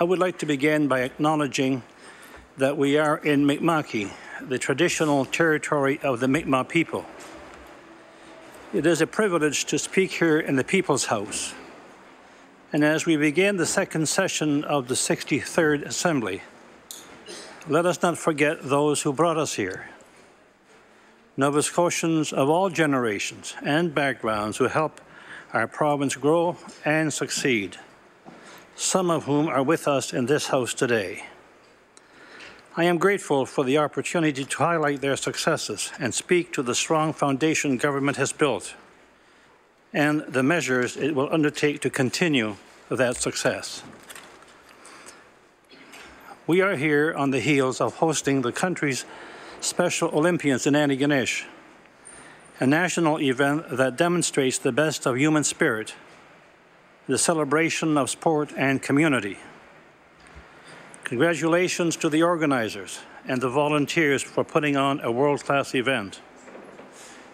I would like to begin by acknowledging that we are in Mi'kma'ki, the traditional territory of the Mi'kmaq people. It is a privilege to speak here in the People's House. And as we begin the second session of the 63rd Assembly, let us not forget those who brought us here. Nova Scotians of all generations and backgrounds who help our province grow and succeed, some of whom are with us in this house today. I am grateful for the opportunity to highlight their successes and speak to the strong foundation government has built and the measures it will undertake to continue that success. We are here on the heels of hosting the country's Special Olympians in Antigonish, a national event that demonstrates the best of human spirit, the celebration of sport and community. Congratulations to the organizers and the volunteers for putting on a world-class event.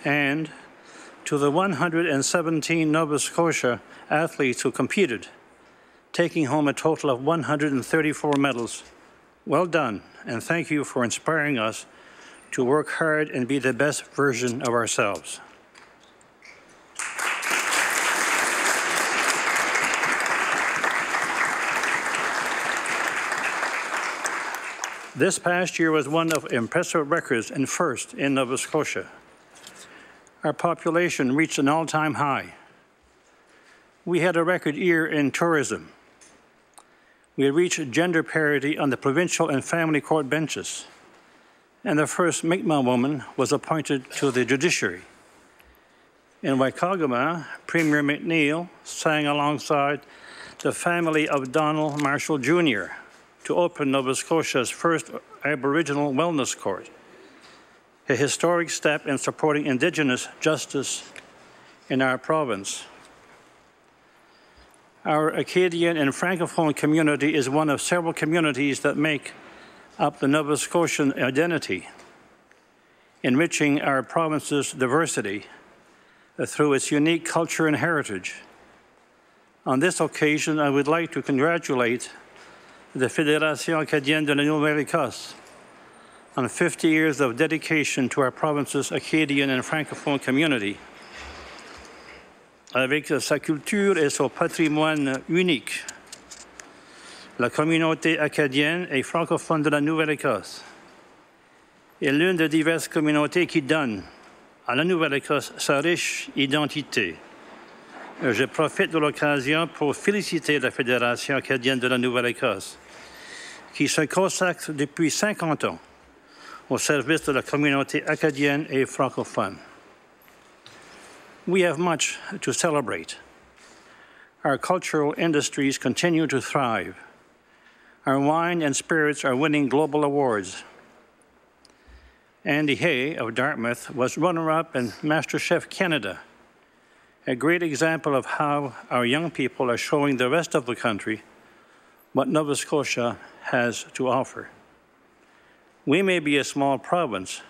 And to the 117 Nova Scotia athletes who competed, taking home a total of 134 medals. Well done, and thank you for inspiring us to work hard and be the best version of ourselves. This past year was one of impressive records and first in Nova Scotia. Our population reached an all-time high. We had a record year in tourism. We reached gender parity on the provincial and family court benches, and the first Mi'kmaq woman was appointed to the judiciary. In Waikagama, Premier McNeil sang alongside the family of Donald Marshall Jr. to open Nova Scotia's first Aboriginal Wellness Court, a historic step in supporting Indigenous justice in our province. Our Acadian and Francophone community is one of several communities that make up the Nova Scotian identity, enriching our province's diversity through its unique culture and heritage. On this occasion, I would like to congratulate the Fédération Acadienne de la Nouvelle-Écosse on 50 years of dedication to our province's Acadian and Francophone community. Avec sa culture et son patrimoine unique, la communauté acadienne et francophone de la Nouvelle-Écosse est l'une des diverses communautés qui donnent à la Nouvelle-Écosse sa riche identité. Je profite de l'occasion pour féliciter la Fédération acadienne de la Nouvelle-Écosse, qui se consacre depuis 50 ans au service de la communauté acadienne et francophone. We have much to celebrate. Our cultural industries continue to thrive. Our wine and spirits are winning global awards. Andy Hay of Dartmouth was runner-up in MasterChef Canada, a great example of how our young people are showing the rest of the country what Nova Scotia has to offer. We may be a small province,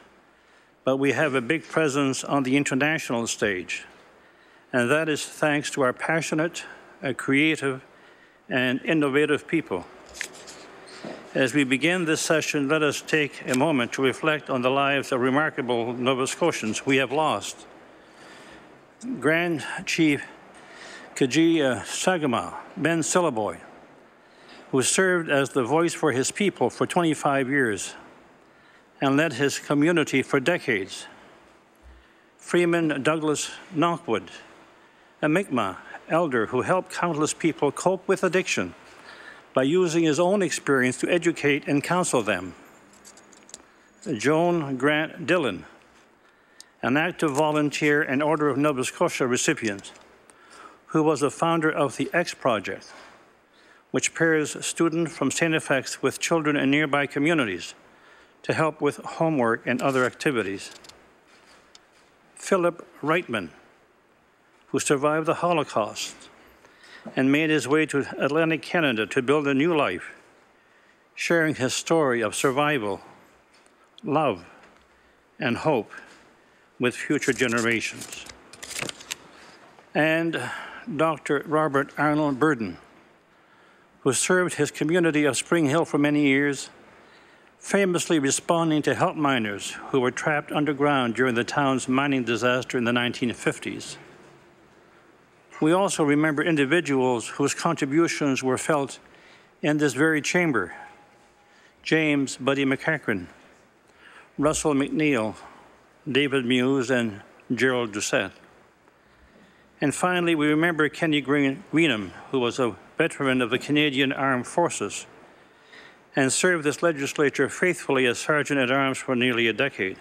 but we have a big presence on the international stage, and that is thanks to our passionate, creative, and innovative people. As we begin this session, let us take a moment to reflect on the lives of remarkable Nova Scotians we have lost. Grand Chief Kaji Sagama Ben Sillaboy, who served as the voice for his people for 25 years and led his community for decades. Freeman Douglas Knockwood, a Mi'kmaq elder who helped countless people cope with addiction by using his own experience to educate and counsel them. Joan Grant Dillon, an active volunteer and Order of Nova Scotia recipient, who was the founder of the X Project, which pairs students from St. FX with children in nearby communities to help with homework and other activities. Philip Reitman, who survived the Holocaust and made his way to Atlantic Canada to build a new life, sharing his story of survival, love, and hope with future generations. And Dr. Robert Arnold Burden, who served his community of Spring Hill for many years, famously responding to help miners who were trapped underground during the town's mining disaster in the 1950s. We also remember individuals whose contributions were felt in this very chamber: James Buddy McEachran, Russell McNeil, David Muse, and Gerald Doucette. And finally, we remember Kenny Greenham, who was a veteran of the Canadian Armed Forces and served this legislature faithfully as Sergeant-at-Arms for nearly a decade.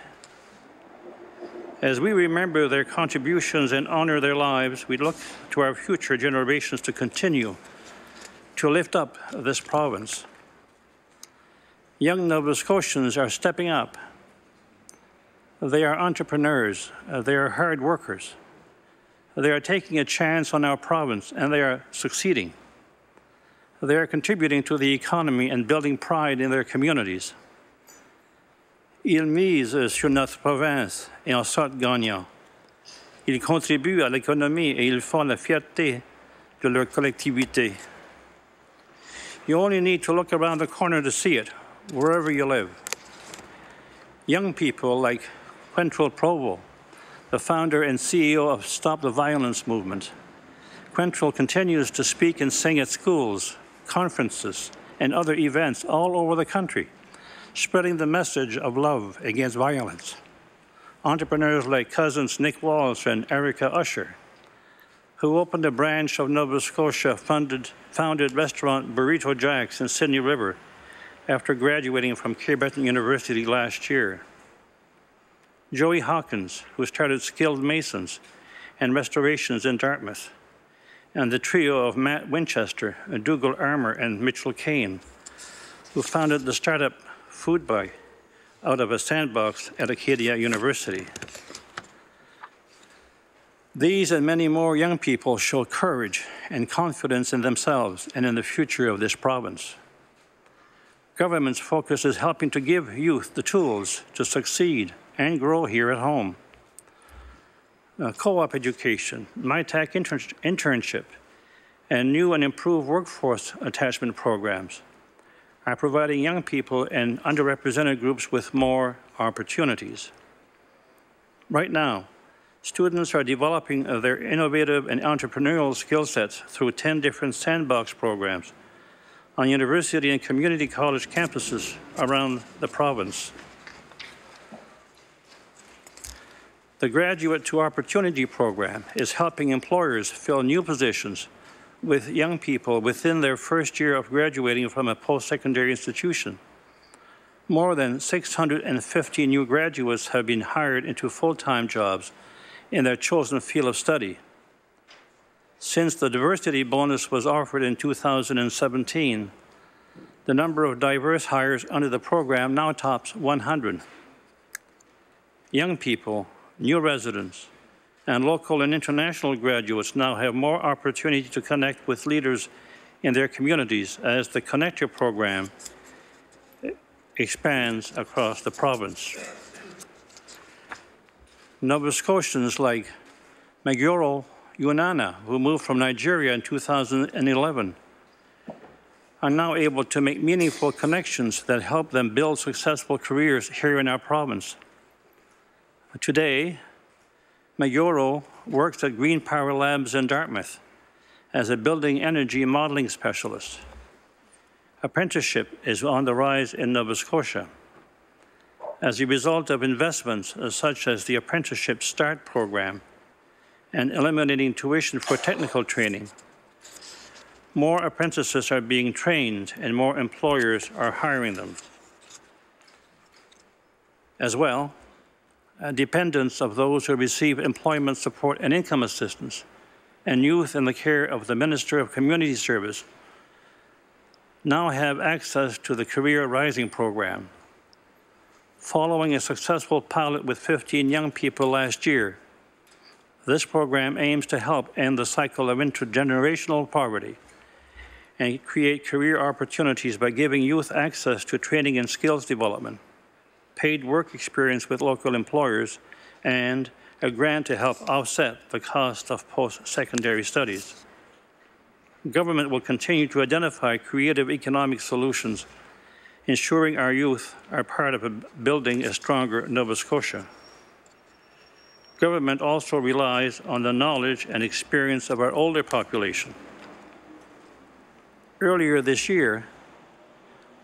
As we remember their contributions and honor their lives, we look to our future generations to continue to lift up this province. Young Nova Scotians are stepping up. They are entrepreneurs. They are hard workers. They are taking a chance on our province, and they are succeeding. They are contributing to the economy and building pride in their communities. Ils misent sur notre province et en sortent gagnants. Ils contribuent à l'économie et ils font la fierté de leur collectivité. You only need to look around the corner to see it, wherever you live. Young people like Quentrell Provo, the founder and CEO of Stop the Violence movement. Quentrell continues to speak and sing at schools, conferences, and other events all over the country, spreading the message of love against violence. Entrepreneurs like cousins Nick Walsh and Erica Usher, who opened a branch of Nova Scotia founded restaurant Burrito Jack's in Sydney River after graduating from Cape Breton University last year. Joey Hawkins, who started Skilled Masons and Restorations in Dartmouth, and the trio of Matt Winchester, Dougal Armour, and Mitchell Kane, who founded the startup Food Buy out of a sandbox at Acadia University. These and many more young people show courage and confidence in themselves and in the future of this province. Government's focus is helping to give youth the tools to succeed and grow here at home. Co-op education, MyTech internship, and new and improved workforce attachment programs are providing young people and underrepresented groups with more opportunities. Right now, students are developing their innovative and entrepreneurial skill sets through 10 different sandbox programs on university and community college campuses around the province. The Graduate to Opportunity program is helping employers fill new positions with young people within their first year of graduating from a post-secondary institution. More than 650 new graduates have been hired into full-time jobs in their chosen field of study. Since the diversity bonus was offered in 2017, the number of diverse hires under the program now tops 100. Young people, new residents, and local and international graduates now have more opportunity to connect with leaders in their communities as the Connector program expands across the province. Nova Scotians like Maguro Yunana, who moved from Nigeria in 2011, are now able to make meaningful connections that help them build successful careers here in our province. Today, Maguro works at Green Power Labs in Dartmouth as a building energy modeling specialist. Apprenticeship is on the rise in Nova Scotia. As a result of investments such as the Apprenticeship Start program and eliminating tuition for technical training, more apprentices are being trained and more employers are hiring them. As well, dependents of those who receive employment support and income assistance, and youth in the care of the Minister of Community Service now have access to the Career Rising program. Following a successful pilot with 15 young people last year, this program aims to help end the cycle of intergenerational poverty and create career opportunities by giving youth access to training and skills development, paid work experience with local employers, and a grant to help offset the cost of post-secondary studies. Government will continue to identify creative economic solutions, ensuring our youth are part of building a stronger Nova Scotia. Government also relies on the knowledge and experience of our older population. Earlier this year,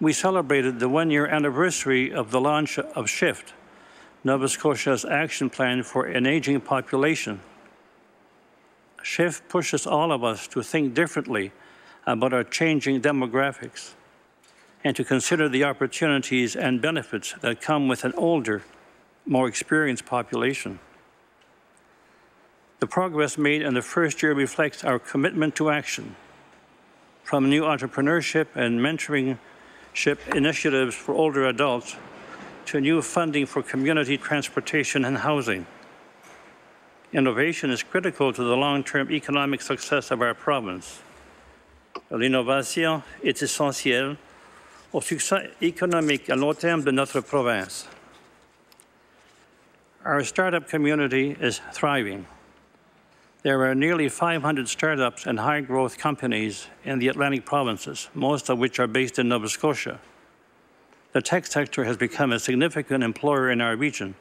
we celebrated the one-year anniversary of the launch of SHIFT, Nova Scotia's action plan for an aging population. SHIFT pushes all of us to think differently about our changing demographics and to consider the opportunities and benefits that come with an older, more experienced population. The progress made in the first year reflects our commitment to action, from new entrepreneurship and mentorship initiatives for older adults to new funding for community transportation and housing. Innovation is critical to the long-term economic success of our province. L'innovation est essentielle au succès économique à long terme de notre province. Our startup community is thriving. There are nearly 500 startups and high-growth companies in the Atlantic provinces, most of which are based in Nova Scotia. The tech sector has become a significant employer in our region,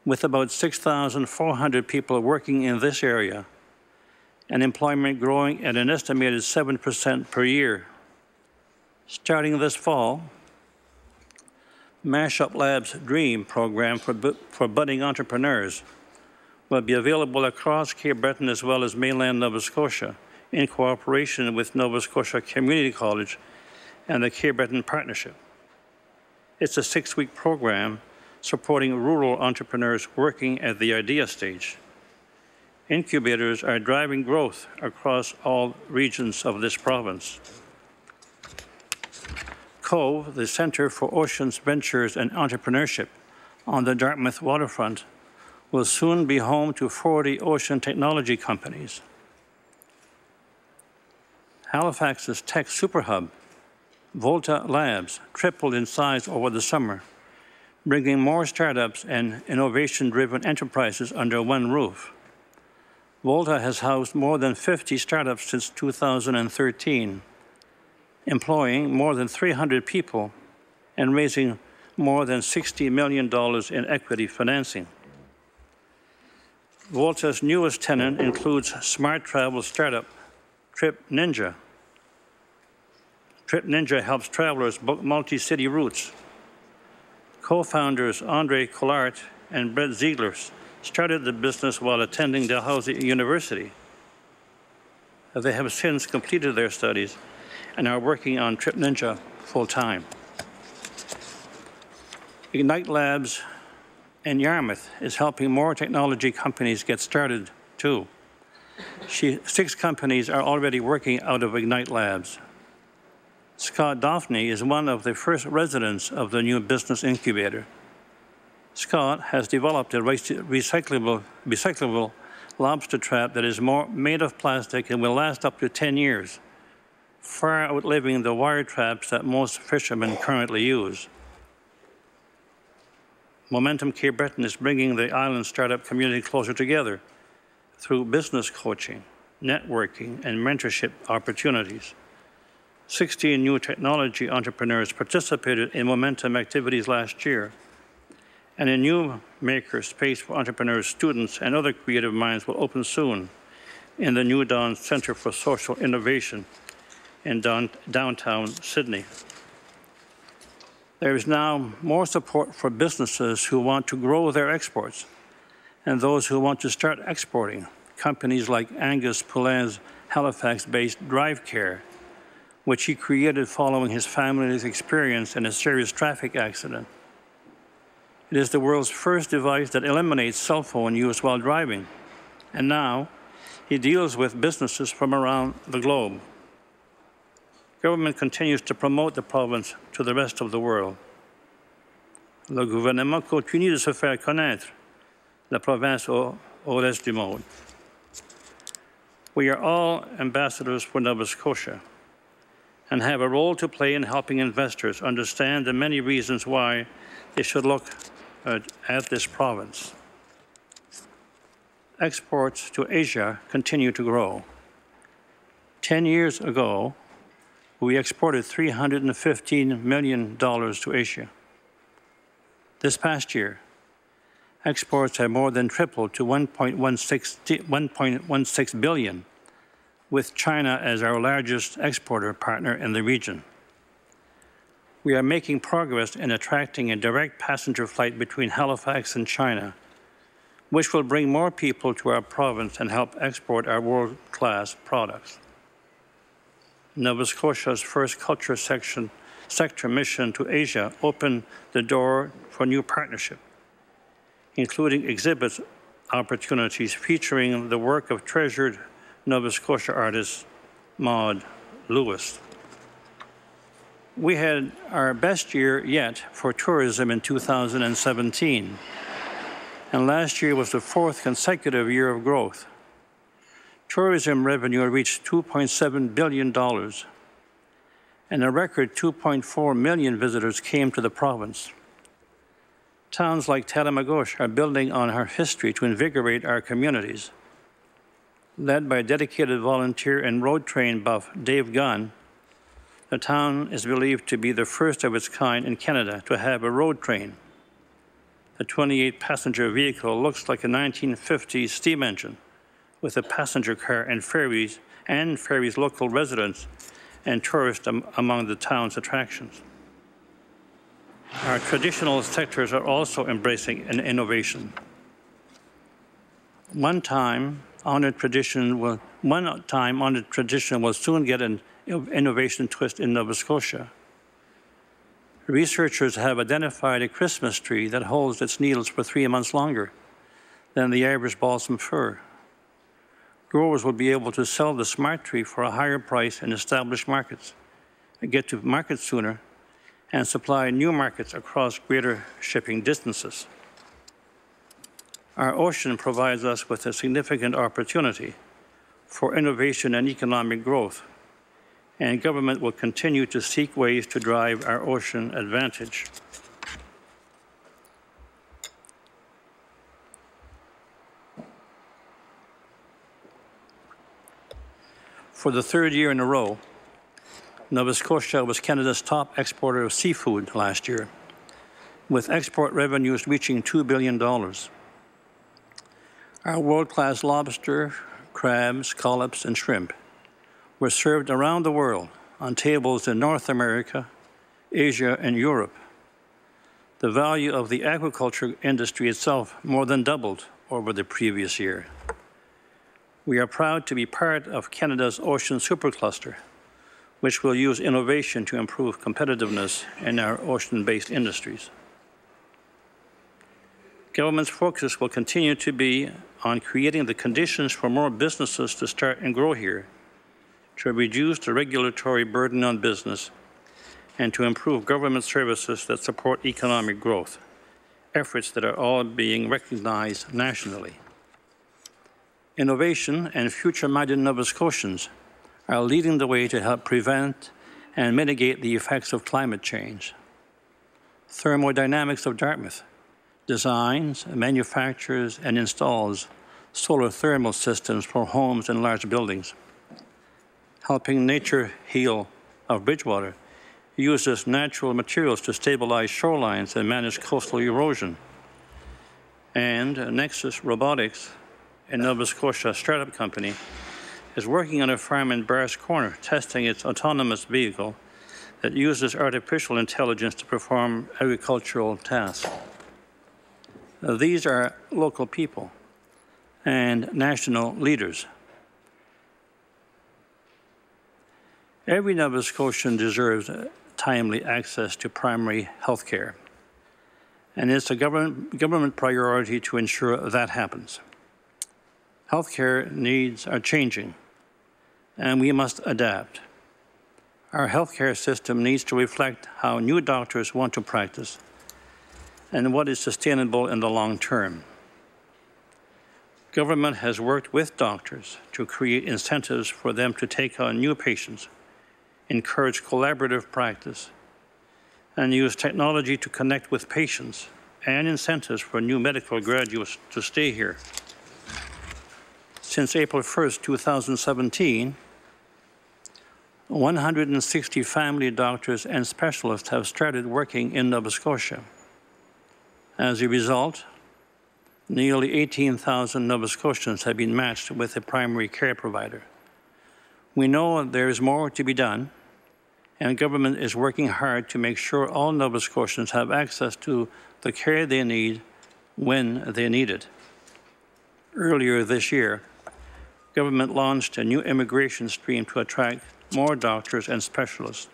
with about 6,400 people working in this area, and employment growing at an estimated 7% per year. Starting this fall, Mashup Lab's DREAM program for budding entrepreneurs will be available across Cape Breton as well as mainland Nova Scotia in cooperation with Nova Scotia Community College and the Cape Breton Partnership. It's a 6-week program supporting rural entrepreneurs working at the idea stage. Incubators are driving growth across all regions of this province. COVE, the Centre for Oceans Ventures and Entrepreneurship on the Dartmouth waterfront, will soon be home to 40 ocean technology companies. Halifax's tech superhub, Volta Labs, tripled in size over the summer, bringing more startups and innovation-driven enterprises under one roof. Volta has housed more than 50 startups since 2013, employing more than 300 people and raising more than $60 million in equity financing. Volta's newest tenant includes smart travel startup Trip Ninja. Trip Ninja helps travelers book multi-city routes. Co-founders Andre Collart and Brett Ziegler started the business while attending Dalhousie University. They have since completed their studies and are working on Trip Ninja full-time. Ignite Labs in Yarmouth is helping more technology companies get started, too. 6 companies are already working out of Ignite Labs. Scott Daphne is one of the first residents of the new business incubator. Scott has developed a recyclable lobster trap that is made of plastic and will last up to 10 years, far outliving the wire traps that most fishermen currently use. Momentum Cape Breton is bringing the island startup community closer together through business coaching, networking, and mentorship opportunities. 16 new technology entrepreneurs participated in Momentum activities last year, and a new maker space for entrepreneurs, students, and other creative minds will open soon in the New Dawn Centre for Social Innovation in downtown Sydney. There is now more support for businesses who want to grow their exports and those who want to start exporting. Companies like Angus Poulin's Halifax-based Childcare, which he created following his family's experience in a serious traffic accident. It is the world's first device that eliminates cell phone use while driving, and now he deals with businesses from around the globe. Government continues to promote the province to the rest of the world. Le gouvernement continue de se faire connaître la province au reste du monde. We are all ambassadors for Nova Scotia and have a role to play in helping investors understand the many reasons why they should look at this province. Exports to Asia continue to grow. 10 years ago, we exported $315 million to Asia. This past year, exports have more than tripled to $1.16 billion, with China as our largest exporter partner in the region. We are making progress in attracting a direct passenger flight between Halifax and China, which will bring more people to our province and help export our world-class products. Nova Scotia's first culture sector mission to Asia opened the door for new partnership, including exhibit opportunities featuring the work of treasured Nova Scotia artist Maud Lewis. We had our best year yet for tourism in 2017, and last year was the fourth consecutive year of growth. Tourism revenue reached $2.7 billion, and a record 2.4 million visitors came to the province. Towns like Talamagouche are building on our history to invigorate our communities. Led by dedicated volunteer and road train buff Dave Gunn, the town is believed to be the first of its kind in Canada to have a road train. The 28-passenger vehicle looks like a 1950s steam engine, with a passenger car and ferries local residents and tourists among the town's attractions. Our traditional sectors are also embracing an innovation. One time honored tradition will soon get an innovation twist in Nova Scotia. Researchers have identified a Christmas tree that holds its needles for 3 months longer than the average balsam fir. Growers will be able to sell the smart tree for a higher price in established markets, get to market sooner, and supply new markets across greater shipping distances. Our ocean provides us with a significant opportunity for innovation and economic growth, and government will continue to seek ways to drive our ocean advantage. For the third year in a row, Nova Scotia was Canada's top exporter of seafood last year, with export revenues reaching $2 billion. Our world-class lobster, crab, scallops, and shrimp were served around the world on tables in North America, Asia, and Europe. The value of the aquaculture industry itself more than doubled over the previous year. We are proud to be part of Canada's ocean supercluster, which will use innovation to improve competitiveness in our ocean-based industries. Government's focus will continue to be on creating the conditions for more businesses to start and grow here, to reduce the regulatory burden on business, and to improve government services that support economic growth, efforts that are all being recognized nationally. Innovation and future-minded Nova Scotians are leading the way to help prevent and mitigate the effects of climate change. Thermodynamics of Dartmouth designs, manufactures, and installs solar thermal systems for homes and large buildings. Helping Nature Heal of Bridgewater uses natural materials to stabilize shorelines and manage coastal erosion. And Nexus Robotics, a Nova Scotia startup company, is working on a farm in Barrs Corner, testing its autonomous vehicle that uses artificial intelligence to perform agricultural tasks. These are local people and national leaders. Every Nova Scotian deserves timely access to primary health care, and it's a government priority to ensure that happens. Healthcare needs are changing, and we must adapt. Our healthcare system needs to reflect how new doctors want to practice and what is sustainable in the long term. Government has worked with doctors to create incentives for them to take on new patients, encourage collaborative practice, and use technology to connect with patients, and incentives for new medical graduates to stay here. Since April 1st, 2017, 160 family doctors and specialists have started working in Nova Scotia. As a result, nearly 18,000 Nova Scotians have been matched with a primary care provider. We know there is more to be done, and government is working hard to make sure all Nova Scotians have access to the care they need when they need it. Earlier this year, government launched a new immigration stream to attract more doctors and specialists.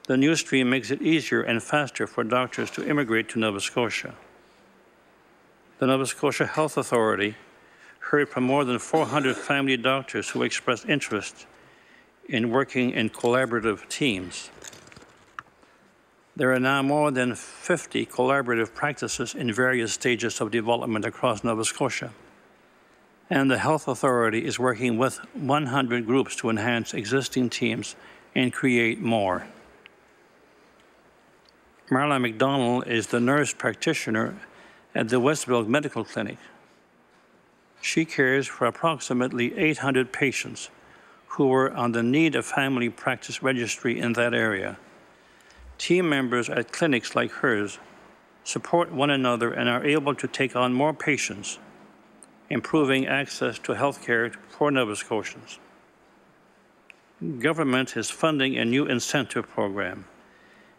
The new stream makes it easier and faster for doctors to immigrate to Nova Scotia. The Nova Scotia Health Authority heard from more than 400 family doctors who expressed interest in working in collaborative teams. There are now more than 50 collaborative practices in various stages of development across Nova Scotia, and the Health Authority is working with 100 groups to enhance existing teams and create more. Marla McDonald is the nurse practitioner at the Westville Medical Clinic. She cares for approximately 800 patients who were on the Need of Family Practice Registry in that area. Team members at clinics like hers support one another and are able to take on more patients, improving access to health care for Nova Scotians. Government is funding a new incentive program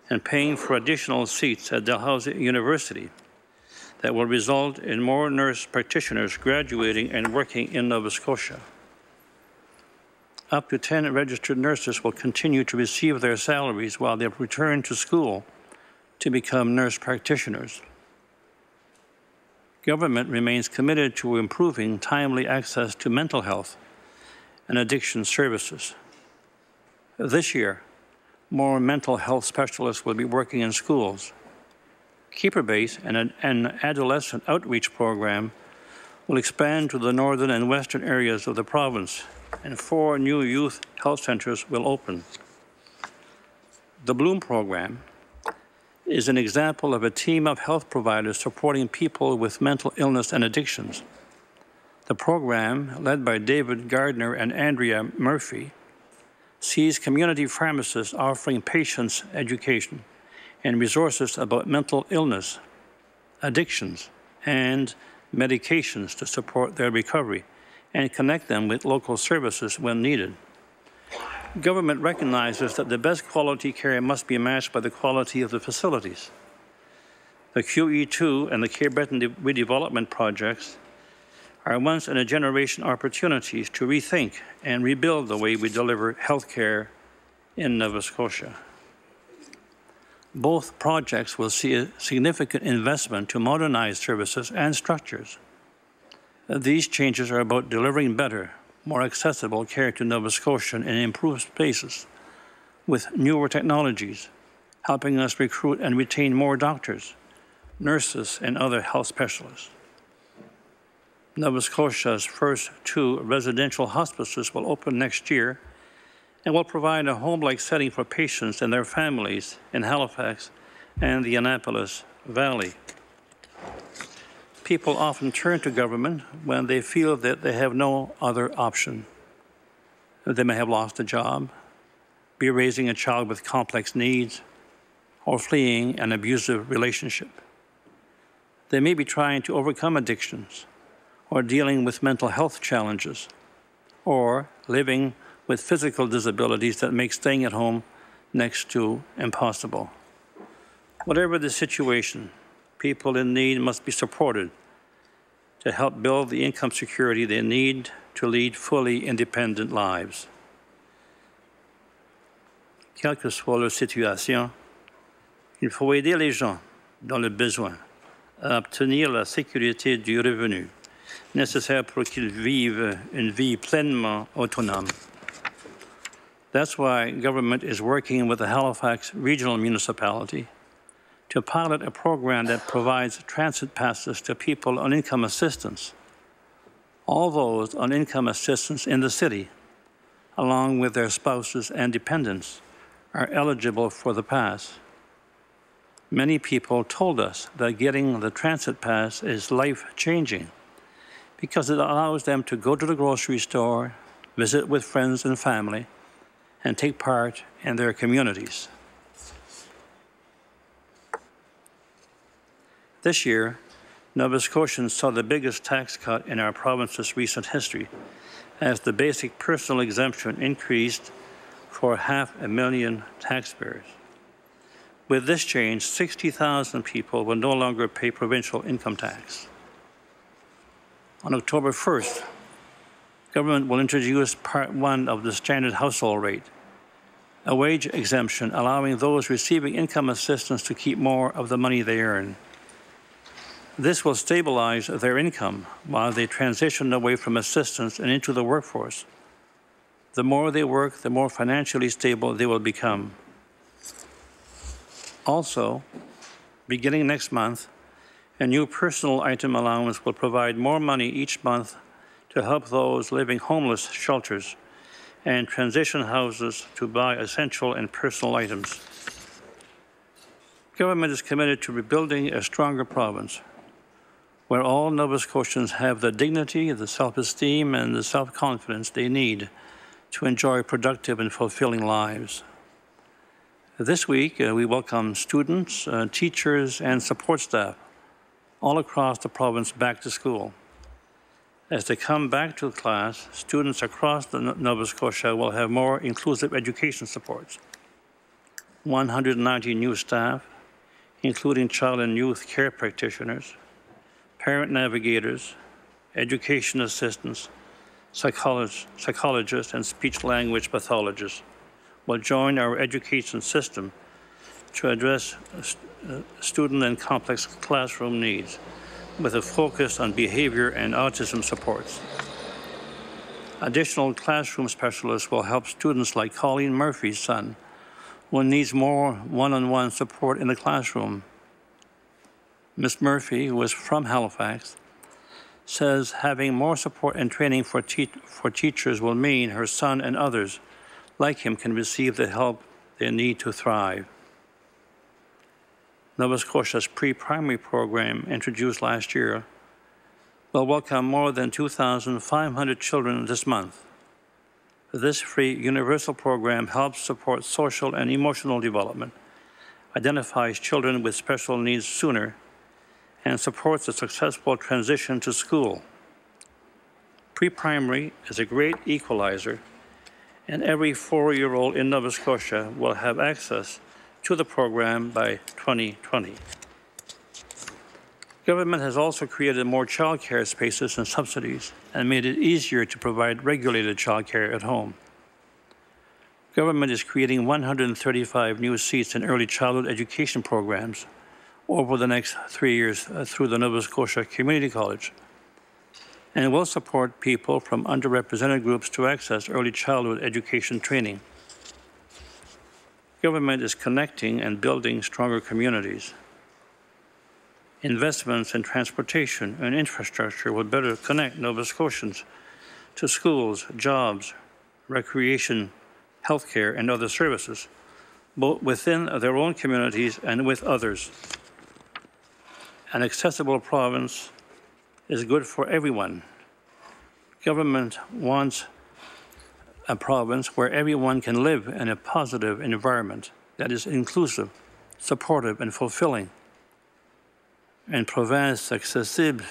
and paying for additional seats at Dalhousie University that will result in more nurse practitioners graduating and working in Nova Scotia. Up to 10 registered nurses will continue to receive their salaries while they return to school to become nurse practitioners. Government remains committed to improving timely access to mental health and addiction services. This year, more mental health specialists will be working in schools. Keeper Base and an adolescent outreach program will expand to the northern and western areas of the province, and 4 new youth health centers will open. The Bloom program is an example of a team of health providers supporting people with mental illness and addictions. The program, led by David Gardner and Andrea Murphy, sees community pharmacists offering patients education and resources about mental illness, addictions, and medications to support their recovery and connect them with local services when needed. Government recognizes that the best quality care must be matched by the quality of the facilities. The QE2 and the Care Breton redevelopment projects are once-in-a-generation opportunities to rethink and rebuild the way we deliver health care in Nova Scotia. Both projects will see a significant investment to modernize services and structures. These changes are about delivering better, more accessible care to Nova Scotians in improved spaces with newer technologies, helping us recruit and retain more doctors, nurses, and other health specialists. Nova Scotia's first 2 residential hospices will open next year and will provide a home-like setting for patients and their families in Halifax and the Annapolis Valley. People often turn to government when they feel that they have no other option. They may have lost a job, be raising a child with complex needs, or fleeing an abusive relationship. They may be trying to overcome addictions, or dealing with mental health challenges, or living with physical disabilities that make staying at home next to impossible. Whatever the situation, people in need must be supported to help build the income security they need to lead fully independent lives. Quelle que soit leur situation, il faut aider les gens dans le besoin à obtenir la sécurité du revenu nécessaire pour qu'ils vivent une vie pleinement autonome. That's why government is working with the Halifax Regional Municipality to pilot a program that provides transit passes to people on income assistance. All those on income assistance in the city, along with their spouses and dependents, are eligible for the pass. Many people told us that getting the transit pass is life-changing because it allows them to go to the grocery store, visit with friends and family, and take part in their communities. This year, Nova Scotians saw the biggest tax cut in our province's recent history, as the basic personal exemption increased for 500,000 taxpayers. With this change, 60,000 people will no longer pay provincial income tax. On October 1st, government will introduce Part 1 of the standard household rate, a wage exemption allowing those receiving income assistance to keep more of the money they earn. This will stabilize their income while they transition away from assistance and into the workforce. The more they work, the more financially stable they will become. Also, beginning next month, a new personal item allowance will provide more money each month to help those living homeless shelters and transition houses to buy essential and personal items. Government is committed to rebuilding a stronger province, where all Nova Scotians have the dignity, the self-esteem, and the self-confidence they need to enjoy productive and fulfilling lives. This week, we welcome students, teachers, and support staff all across the province back to school. As they come back to class, students across Nova Scotia will have more inclusive education supports. 190 new staff, including child and youth care practitioners, parent navigators, education assistants, psychologists, and speech-language pathologists will join our education system to address student and complex classroom needs with a focus on behavior and autism supports. Additional classroom specialists will help students like Colleen Murphy's son, who needs more one-on-one support in the classroom. Ms. Murphy, who is from Halifax, says having more support and training for teachers will mean her son and others like him can receive the help they need to thrive. Nova Scotia's pre-primary program, introduced last year, will welcome more than 2,500 children this month. This free universal program helps support social and emotional development, identifies children with special needs sooner, and supports a successful transition to school. Pre-primary is a great equalizer, and every 4-year-old in Nova Scotia will have access to the program by 2020. Government has also created more childcare spaces and subsidies and made it easier to provide regulated childcare at home. Government is creating 135 new seats in early childhood education programs over the next 3 years through the Nova Scotia Community College, and will support people from underrepresented groups to access early childhood education training. Government is connecting and building stronger communities. Investments in transportation and infrastructure will better connect Nova Scotians to schools, jobs, recreation, healthcare, and other services, both within their own communities and with others. An accessible province is good for everyone. Government wants a province where everyone can live in a positive environment that is inclusive, supportive, and fulfilling. Une province accessible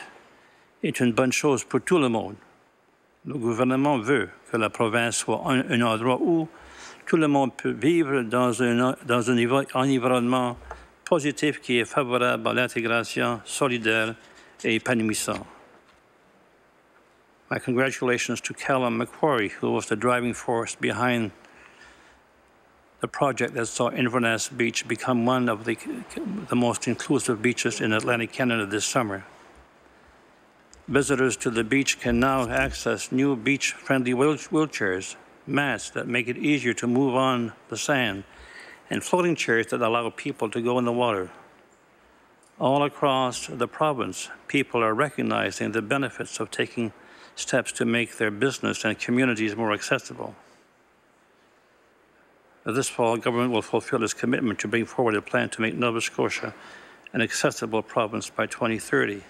est une bonne chose pour tout le monde. Le gouvernement veut que la province soit un endroit où tout le monde peut vivre dans un environnement positif qui est favorable à l'intégration solidaire et épanouissant. My congratulations to Callum McQuarrie, who was the driving force behind the project that saw Inverness Beach become one of the most inclusive beaches in Atlantic Canada this summer. Visitors to the beach can now access new beach-friendly wheelchairs, mats that make it easier to move on the sand, and floating chairs that allow people to go in the water. All across the province, people are recognizing the benefits of taking steps to make their business and communities more accessible. This fall, government will fulfill its commitment to bring forward a plan to make Nova Scotia an accessible province by 2030.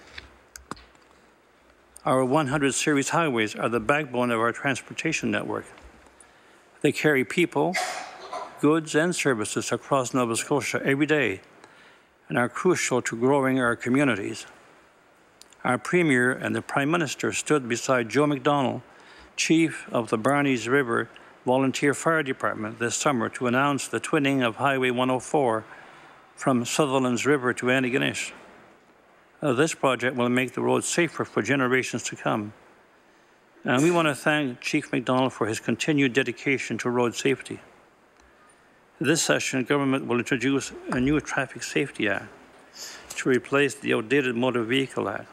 Our 100 series highways are the backbone of our transportation network. They carry people, goods, and services across Nova Scotia every day and are crucial to growing our communities. Our Premier and the Prime Minister stood beside Joe McDonald, Chief of the Barneys River Volunteer Fire Department this summer to announce the twinning of Highway 104 from Sutherland's River to Antigonish. This project will make the road safer for generations to come. And we want to thank Chief McDonald for his continued dedication to road safety. This session, government will introduce a new Traffic Safety Act to replace the outdated Motor Vehicle Act.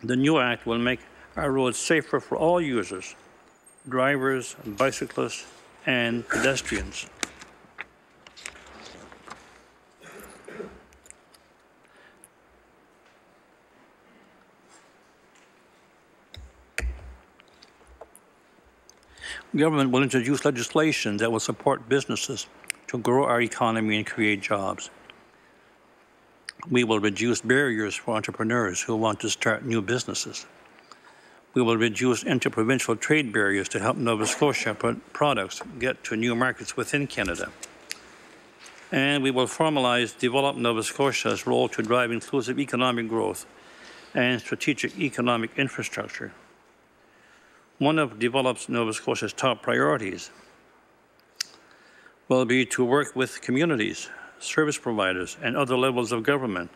The new act will make our roads safer for all users, drivers, bicyclists, and pedestrians. Government will introduce legislation that will support businesses to grow our economy and create jobs. We will reduce barriers for entrepreneurs who want to start new businesses. We will reduce interprovincial trade barriers to help Nova Scotia products get to new markets within Canada. And we will formalize Develop Nova Scotia's role to drive inclusive economic growth and strategic economic infrastructure. One of Develop Nova Scotia's top priorities will be to work with communities, service providers, and other levels of government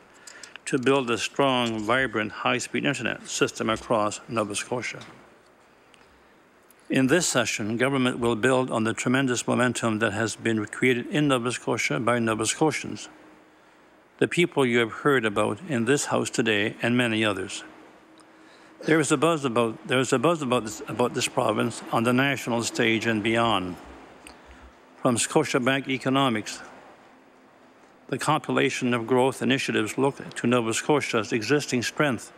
to build a strong, vibrant, high-speed internet system across Nova Scotia. In this session, government will build on the tremendous momentum that has been created in Nova Scotia by Nova Scotians, the people you have heard about in this House today and many others. There is a buzz about this province on the national stage and beyond. From Scotiabank Economics, the compilation of growth initiatives look to Nova Scotia's existing strength,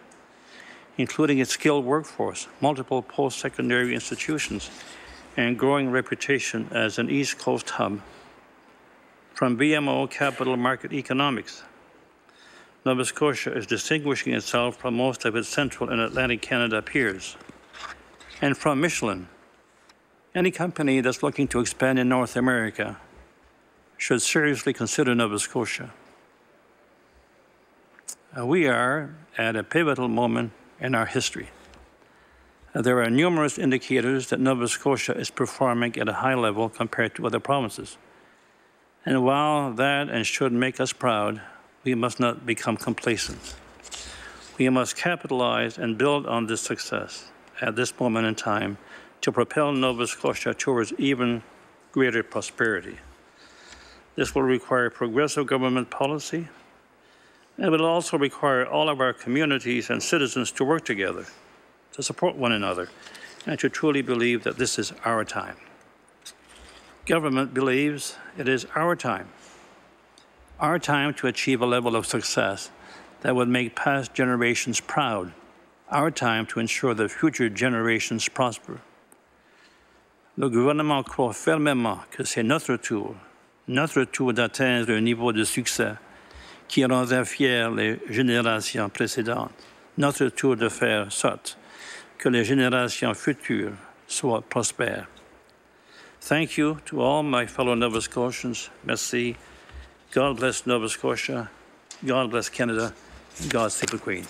including its skilled workforce, multiple post-secondary institutions, and growing reputation as an East Coast hub. From BMO Capital Market Economics, Nova Scotia is distinguishing itself from most of its Central and Atlantic Canada peers. And from Michelin, any company that's looking to expand in North America should seriously consider Nova Scotia. We are at a pivotal moment in our history. There are numerous indicators that Nova Scotia is performing at a high level compared to other provinces. And while that and should make us proud, we must not become complacent. We must capitalize and build on this success at this moment in time to propel Nova Scotia towards even greater prosperity. This will require progressive government policy, and it will also require all of our communities and citizens to work together, to support one another, and to truly believe that this is our time. Government believes it is our time to achieve a level of success that would make past generations proud, our time to ensure that future generations prosper. Le gouvernement croit fermement que c'est notre tour d'atteindre un niveau de succès qui rendra fiers les générations précédentes, notre tour de faire sorte que les générations futures soient prospères. Thank you to all my fellow Nova Scotians. Merci. God bless Nova Scotia. God bless Canada. And God save the Queen.